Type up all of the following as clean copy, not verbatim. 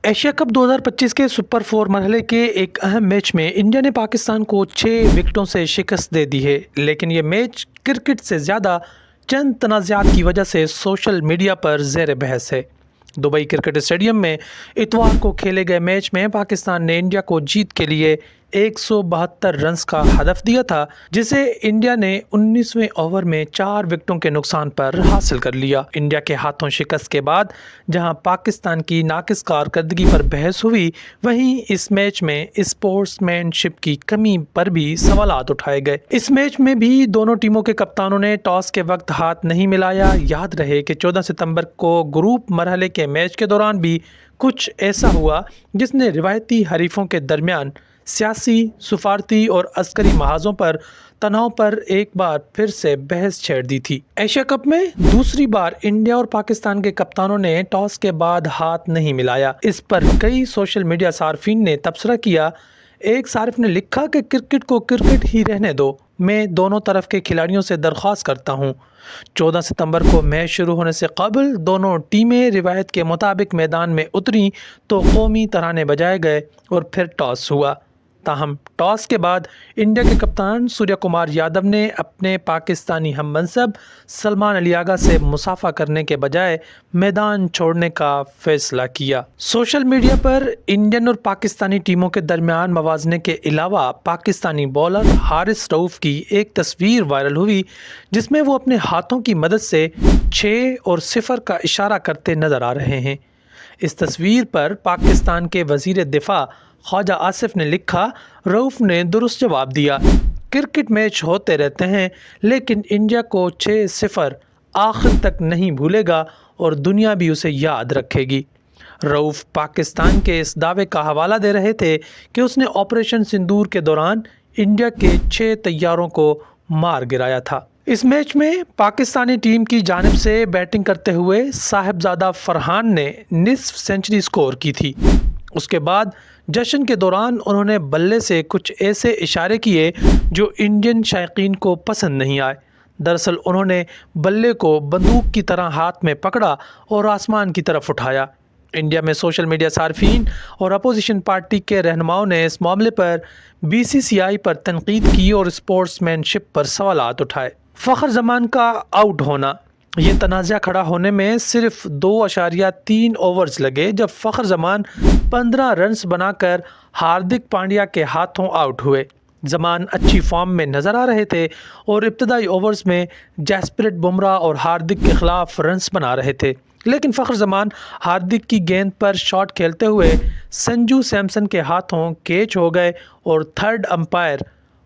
Asia cup 2025 کے super 4 مرحلے کے ایک اہم میچ میں انڈیا نے پاکستان کو 6 وکٹوں سے شکست دے دی ہے، لیکن یہ میچ کرکٹ سے زیادہ چند تنازعات کی وجہ سے سوشل میڈیا پر زیر بحث ہے۔ دبئی کرکٹ اسٹیڈیم میں اتوار کو کھیلے گئے میچ میں پاکستان نے انڈیا کو جیت کے لیے 172 رنز کا ہدف دیا تھا، جسے انڈیا نے 19ویں اوور میں 4 وکٹوں کے نقصان پر حاصل کر لیا۔ انڈیا کے ہاتھوں شکست کے بعد جہاں پاکستان کی ناقص کارکردگی پر بحث ہوئی، وہیں اس میچ میں اسپورٹس مین شپ کی کمی پر بھی سوالات اٹھائے گئے۔ اس میچ میں بھی دونوں ٹیموں کے کپتانوں نے ٹاس کے وقت ہاتھ نہیں ملایا۔ یاد رہے کہ 14 ستمبر کو گروپ مرحلے کے میچ کے دوران بھی کچھ ایسا ہوا جس نے روایتی حریفوں کے درمیان سیاسی، سفارتی اور عسکری محاذوں پر تناؤ پر ایک بار پھر سے بحث چھیڑ دی تھی۔ ایشیا کپ میں دوسری بار انڈیا اور پاکستان کے کپتانوں نے ٹاس کے بعد ہاتھ نہیں ملایا۔ اس پر کئی سوشل میڈیا صارفین نے تبصرہ کیا۔ ایک صارف نے لکھا کہ کرکٹ کو کرکٹ ہی رہنے دو، میں دونوں طرف کے کھلاڑیوں سے درخواست کرتا ہوں۔ 14 ستمبر کو میچ شروع ہونے سے قبل دونوں ٹیمیں روایت کے مطابق میدان میں اتریں تو قومی ترانے بجائے گئے اور پھر ٹاس ہوا۔ تاہم ٹاس کے بعد انڈیا کے کپتان سوریہ کمار یادو نے اپنے پاکستانی ہم منصب سلمان علی آغا سے مصافحہ کرنے کے بجائے میدان چھوڑنے کا فیصلہ کیا۔ سوشل میڈیا پر انڈین اور پاکستانی ٹیموں کے درمیان موازنے کے علاوہ پاکستانی بولر حارث رؤف کی ایک تصویر وائرل ہوئی، جس میں وہ اپنے ہاتھوں کی مدد سے 6 اور 0 کا اشارہ کرتے نظر آ رہے ہیں۔ اس تصویر پر پاکستان کے وزیر دفاع خواجہ آصف نے لکھا، رؤف نے درست جواب دیا، کرکٹ میچ ہوتے رہتے ہیں لیکن انڈیا کو 6-0 آخر تک نہیں بھولے گا اور دنیا بھی اسے یاد رکھے گی۔ رؤف پاکستان کے اس دعوے کا حوالہ دے رہے تھے کہ اس نے آپریشن سندور کے دوران انڈیا کے 6 طیاروں کو مار گرایا تھا۔ اس میچ میں پاکستانی ٹیم کی جانب سے بیٹنگ کرتے ہوئے صاحبزادہ فرحان نے نصف سنچری سکور کی تھی۔ اس کے بعد جشن کے دوران انہوں نے بلے سے کچھ ایسے اشارے کیے جو انڈین شائقین کو پسند نہیں آئے۔ دراصل انہوں نے بلے کو بندوق کی طرح ہاتھ میں پکڑا اور آسمان کی طرف اٹھایا۔ انڈیا میں سوشل میڈیا صارفین اور اپوزیشن پارٹی کے رہنماؤں نے اس معاملے پر BCCI پر تنقید کی اور اسپورٹس مین شپ پر سوالات اٹھائے۔ فخر زمان کا آؤٹ ہونا۔ یہ تنازع کھڑا ہونے میں صرف 2.3 اوورز لگے جب فخر زمان 15 رنز بنا کر ہاردک پانڈیا کے ہاتھوں آؤٹ ہوئے۔ زمان اچھی فارم میں نظر آ رہے تھے اور ابتدائی اوورز میں جسپریت بمراہ اور ہاردک کے خلاف رنز بنا رہے تھے، لیکن فخر زمان ہاردک کی گیند پر شاٹ کھیلتے ہوئے سنجو سیمسن کے ہاتھوں کیچ ہو گئے اور تھرڈ امپائر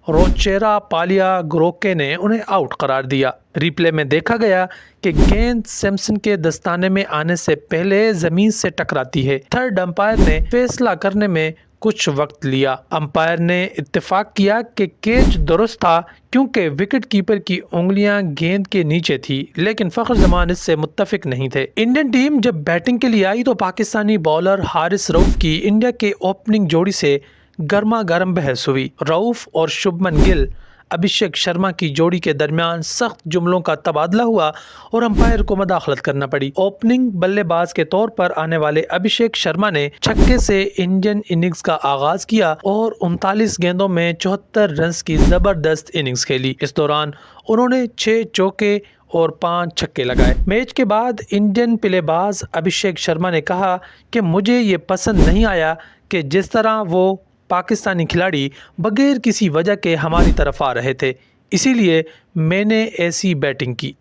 روچیرا پالیا گروکے نے انہیں آؤٹ قرار دیا۔ ری پلے میں دیکھا گیا کہ گیند سیمسن کے دستانے میں آنے سے پہلے زمین سے ٹکراتی ہے۔ تھرڈ امپائر نے فیصلہ کرنے میں کچھ وقت لیا۔ امپائر نے اتفاق کیا کہ کیچ درست تھا کیونکہ وکٹ کیپر کی انگلیاں گیند کے نیچے تھی، لیکن فخر زمان اس سے متفق نہیں تھے۔ انڈین ٹیم جب بیٹنگ کے لیے آئی تو پاکستانی بولر حارث رؤف کی انڈیا کے اوپننگ جوڑی سے گرما گرم بحث ہوئی۔ رؤف اور شبھمن گل ابھیشیک شرما کی جوڑی کے درمیان سخت جملوں کا تبادلہ ہوا اور امپائر کو مداخلت کرنا پڑی۔ اوپننگ بلے باز کے طور پر آنے والے ابھیشیک شرما نے چھکے سے انڈین اننگز کا آغاز کیا اور 39 گیندوں میں 74 رنز کی زبردست اننگز کھیلی۔ اس دوران انہوں نے 6 چوکے اور 5 چھکے لگائے۔ میچ کے بعد انڈین پلے باز ابھیشیک شرما نے کہا کہ مجھے یہ پسند نہیں آیا کہ جس طرح وہ پاکستانی کھلاڑی بغیر کسی وجہ کے ہماری طرف آ رہے تھے، اسی لیے میں نے ایسی بیٹنگ کی۔